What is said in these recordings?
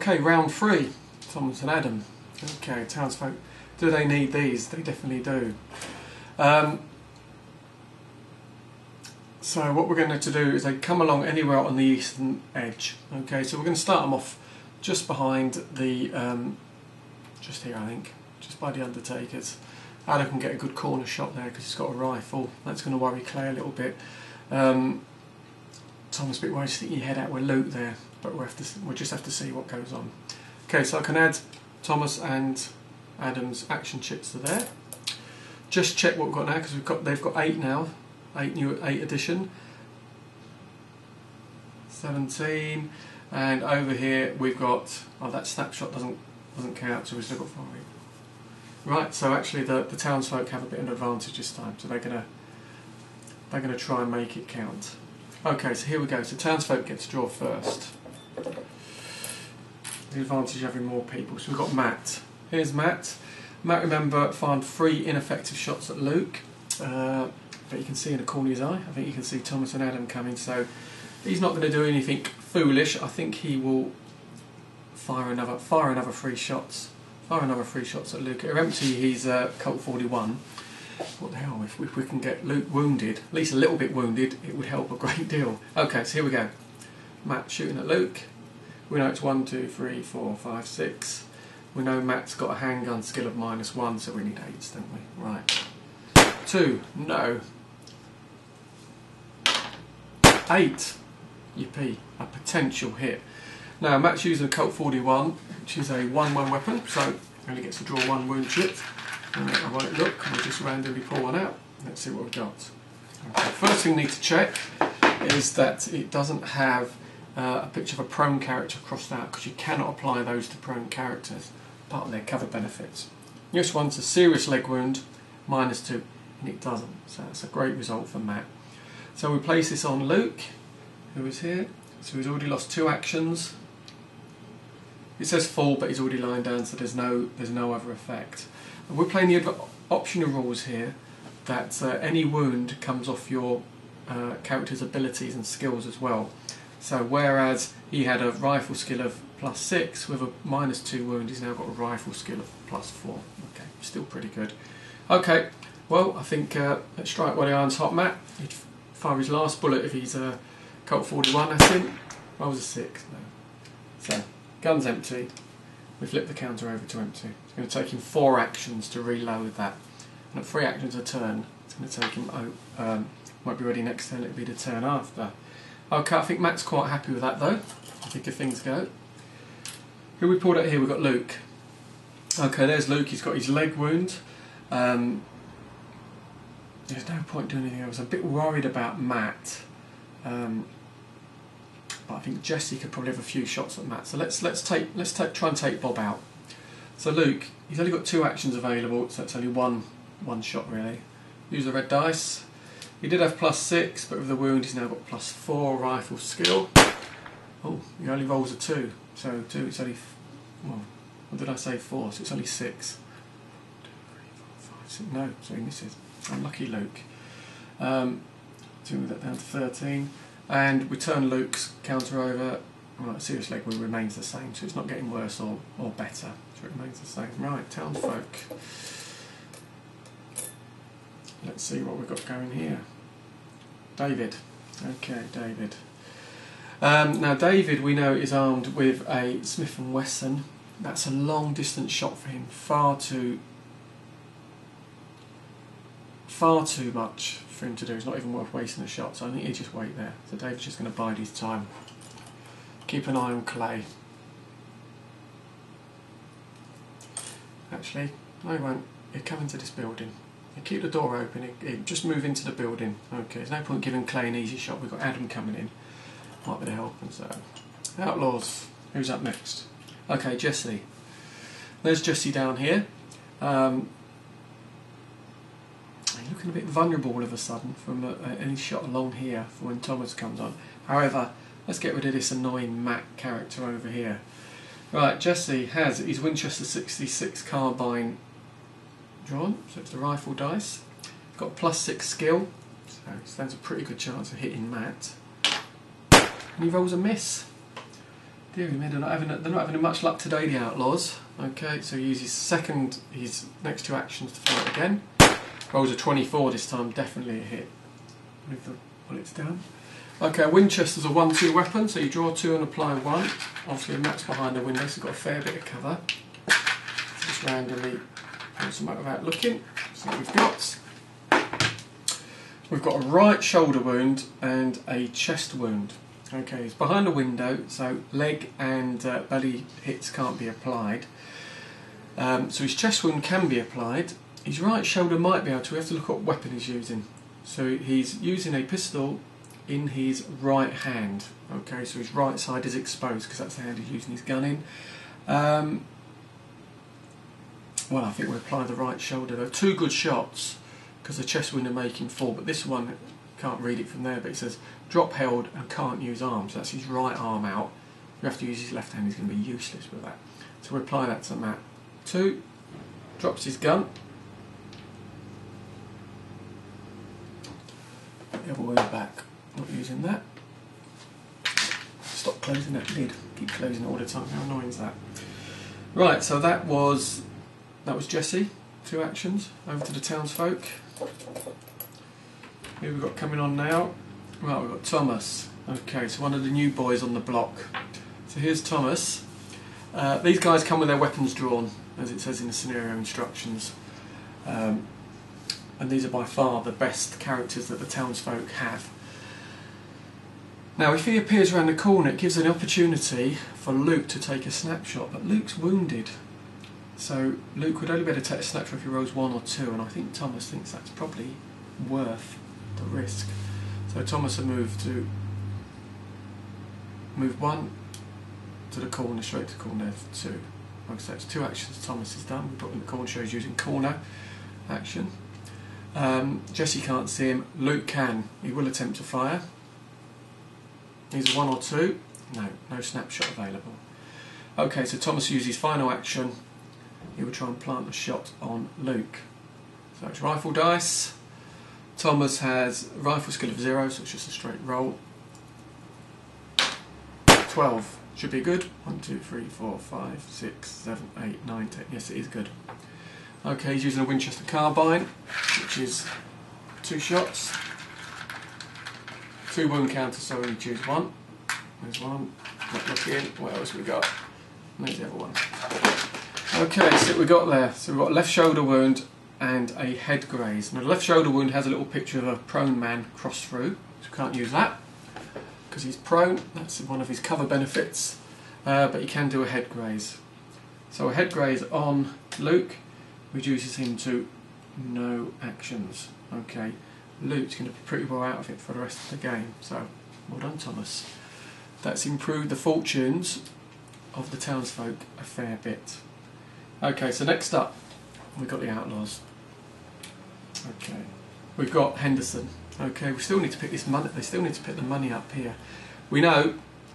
Okay, round 3, Thomas and Adam. Okay, townsfolk, do they need these? They definitely do. So what we're going to do is they come along anywhere on the eastern edge. Okay, so we're going to start them off just behind the, just here I think, just by the Undertakers. Adam can get a good corner shot there because he's got a rifle. That's going to worry Clay a little bit. Thomas a bit worried, stick your head out with Luke there, but we'll just have to see what goes on. Okay, so I can add Thomas and Adam's action chips to there. Just check what we've got now because they've got 8 now. 8 edition, 17, and over here we've got, oh, that snapshot doesn't count, so we've still got 5. Right, so actually the townsfolk have a bit of an advantage this time, so they're gonna try and make it count. Okay, so here we go. So townsfolk get to draw first. The advantage of having more people. So we've got Matt. Here's Matt. Matt, remember, fired 3 ineffective shots at Luke. But you can see in the corner of his eye, I think you can see Thomas and Adam coming, so he's not going to do anything foolish. I think he will fire another 3 shots. Fire another 3 shots at Luke. Empty his Colt 41. What the hell, if we can get Luke wounded, at least a little bit wounded, it would help a great deal. Okay, so here we go. Matt shooting at Luke. We know it's 1, 2, 3, 4, 5, 6. We know Matt's got a handgun skill of -1, so we need 8s, don't we? Right. 2, no. 8, yippee, a potential hit. Now Matt's using a Colt 41, which is a 1-1 weapon, so only gets to draw 1 wound chip. And I won't look, we'll just randomly pull one out. Let's see what we've got. Okay, first thing we need to check is that it doesn't have a picture of a prone character crossed out, because you cannot apply those to prone characters, part of their cover benefits. This one's a serious leg wound, -2, and it doesn't, so that's a great result for Matt. So we place this on Luke, who is here. So he's already lost 2 actions. It says full, but he's already lying down, so there's no other effect. And we're playing the optional rules here that any wound comes off your character's abilities and skills as well. So whereas he had a rifle skill of +6 with a -2 wound, he's now got a rifle skill of +4. Okay, still pretty good. Okay, well I think let's strike while the iron's hot, Matt. He'd fire his last bullet if he's a Colt 41, that's him. Rolls a 6, no. So, gun's empty. We flip the counter over to empty. It's going to take him 4 actions to reload that. And at 3 actions a turn, it's going to take him, won't be ready next turn, it'll be the turn after. Okay, I think Matt's quite happy with that though. I think if things go. Who we pulled out here? We've got Luke. Okay, there's Luke, he's got his leg wound. There's no point doing anything else. I'm a bit worried about Matt. But I think Jesse could probably have a few shots at Matt. So let's try and take Bob out. So Luke, he's only got 2 actions available, so it's only one shot really. Use the red dice. He did have +6, but with the wound he's now got +4 rifle skill. Oh, he only rolls a 2. So 2, it's only, well, what did I say, 4? So it's only 6. 2, 3, 4, 5, 6. No, so he misses. Unlucky Luke. So we move that down to 13. And we turn Luke's counter over. Right, serious leg wound remains the same, so it's not getting worse or better. So it remains the same. Right, townsfolk. Let's see what we've got going here. David. Okay, David. Now David, we know, is armed with a Smith & Wesson. That's a long distance shot for him. Far too much for him to do. It's not even worth wasting a shot, so I think he'll just wait there. So David's just going to bide his time. Keep an eye on Clay. Actually, no he won't. He'll come into this building. He'll keep the door open, he'll just move into the building. Okay, there's no point giving Clay an easy shot. We've got Adam coming in. Might be the help, and so. Outlaws, who's up next? Okay, Jesse. There's Jesse down here. He's looking a bit vulnerable all of a sudden from any shot along here for when Thomas comes on. However, let's get rid of this annoying Matt character over here. Right, Jesse has his Winchester 66 carbine drawn, so it's the rifle dice. Got +6 skill, so he stands a pretty good chance of hitting Matt. And he rolls a miss. Dear me, they're not having much luck today, the Outlaws. Okay, so he uses his next two actions to fire it again. Rolls a 24 this time, definitely a hit. Move the bullets down. Okay, Winchester's a 1-2 weapon, so you draw 2 and apply 1. Obviously Matt's behind the window, so he's got a fair bit of cover. Just randomly pull some out without looking. So what we've got. We've got a right shoulder wound and a chest wound. Okay, he's behind the window, so leg and belly hits can't be applied. So his chest wound can be applied. His right shoulder might be able to. We have to look at what weapon he's using. So he's using a pistol in his right hand. Okay, so his right side is exposed because that's the hand he's using his gun in. Well, I think we'll apply the right shoulder. There are 2 good shots because the chest wound will make him fall, but this one, can't read it from there, but it says drop held and can't use arms. So that's his right arm out. You have to use his left hand, he's going to be useless with that. So we'll apply that to Matt. 2, drops his gun. The other way back, not using that. Stop closing that lid, keep closing it all the time, how annoying is that? Right, so that was Jesse, 2 actions, over to the townsfolk. Who we've got coming on now? Right, we've got Thomas. Okay, so one of the new boys on the block. So here's Thomas. These guys come with their weapons drawn, as it says in the scenario instructions. And these are by far the best characters that the townsfolk have. Now, if he appears around the corner, it gives an opportunity for Luke to take a snapshot, but Luke's wounded. So Luke would only be able to take a snapshot if he rolls 1 or 2, and I think Thomas thinks that's probably worth the risk. So Thomas will move 1 to the corner, straight to the corner, 2. Like I said, it's 2 actions Thomas has done. We put in the corner, shows using corner action. Jesse can't see him, Luke can. He will attempt to fire. He's a 1 or 2. No snapshot available. Okay, so Thomas uses his final action. He will try and plant a shot on Luke. So it's rifle dice. Thomas has rifle skill of 0, so it's just a straight roll. 12 should be good. 1, 2, 3, 4, 5, 6, 7, 8, 9, 10. Yes, it is good. Okay, he's using a Winchester carbine, which is 2 shots. 2 wound counters, so we choose 1. There's 1. Not looking. What else have we got? There's the other one. Okay, so what we got there. So we've got a left shoulder wound and a head graze. Now the left shoulder wound has a little picture of a prone man crossed through, so we can't use that because he's prone. That's one of his cover benefits, but he can do a head graze. So a head graze on Luke reduces him to no actions. Okay, Luke's going to be pretty well out of it for the rest of the game, so well done Thomas. That's improved the fortunes of the townsfolk a fair bit. Okay, so next up we've got the Outlaws. Okay, we've got Henderson. Okay, we still need to pick this money. They still need to pick the money up here. We know,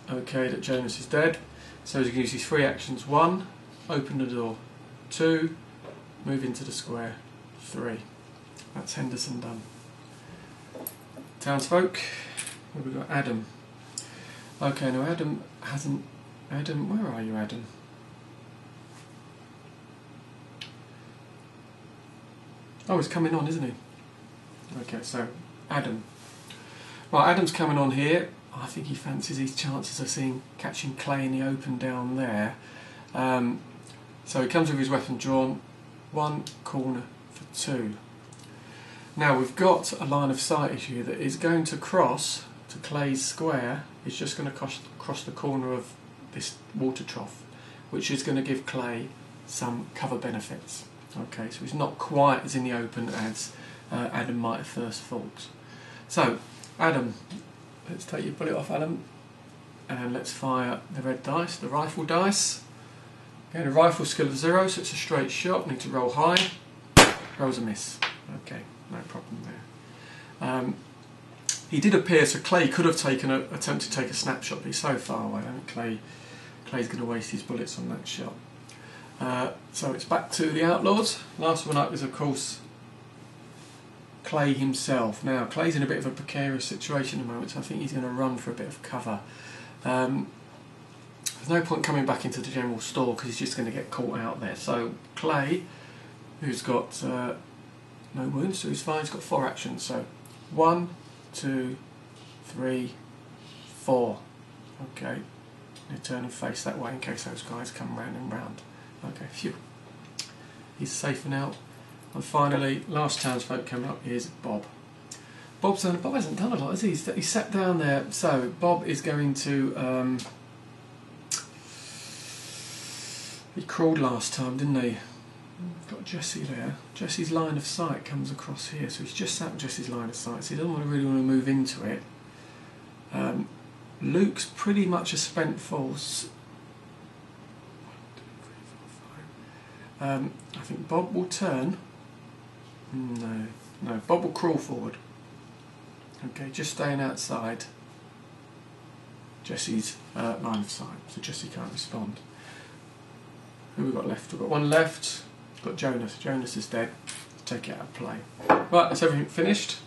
okay, that Jonas is dead, so he's going to use his 3 actions. 1, open the door. 2, move into the square. 3. That's Henderson done. Townsfolk. We've got Adam. Okay, now Adam hasn't. Adam, where are you, Adam? Oh, he's coming on, isn't he? Okay, so Adam. Right, Adam's coming on here. I think he fancies his chances of catching Clay in the open down there. So he comes with his weapon drawn. 1 corner for 2. Now we've got a line of sight issue that is going to cross to Clay's square. It's just going to cross the corner of this water trough, which is going to give Clay some cover benefits. Okay, so he's not quite as in the open as Adam might have first thought. So, Adam, let's take your bullet off, Adam, and let's fire the red dice, the rifle dice. Again, a rifle skill of 0, so it's a straight shot. Need to roll high. Rolls a miss. Okay, no problem there. He did appear, so Clay could have attempted to take a snapshot, but he's so far away. I think Clay's going to waste his bullets on that shot. So it's back to the Outlaws. Last one up is, of course, Clay himself. Now, Clay's in a bit of a precarious situation at the moment, so I think he's going to run for a bit of cover. there's no point coming back into the general store because he's just going to get caught out there. So Clay, who's got no wounds, so he's fine, he's got 4 actions. So 1, 2, 3, 4. Okay, you turn and face that way in case those guys come round and round. Okay, phew. He's safe now. And finally, last townsfolk coming up is Bob. Bob hasn't done a lot, has he? He's sat down there. So Bob is going to. He crawled last time, didn't he? Got Jesse there. Jesse's line of sight comes across here, so he's just sat with Jesse's line of sight. So he doesn't really want to move into it. Luke's pretty much a spent force. 1, 2, 3, 4, 5. I think Bob will turn. No, Bob will crawl forward. Okay, just staying outside Jesse's line of sight, so Jesse can't respond. Who have we got left? We've got one left. We've got Jonas. Jonas is dead. Take it out of play. Right, that's everything finished.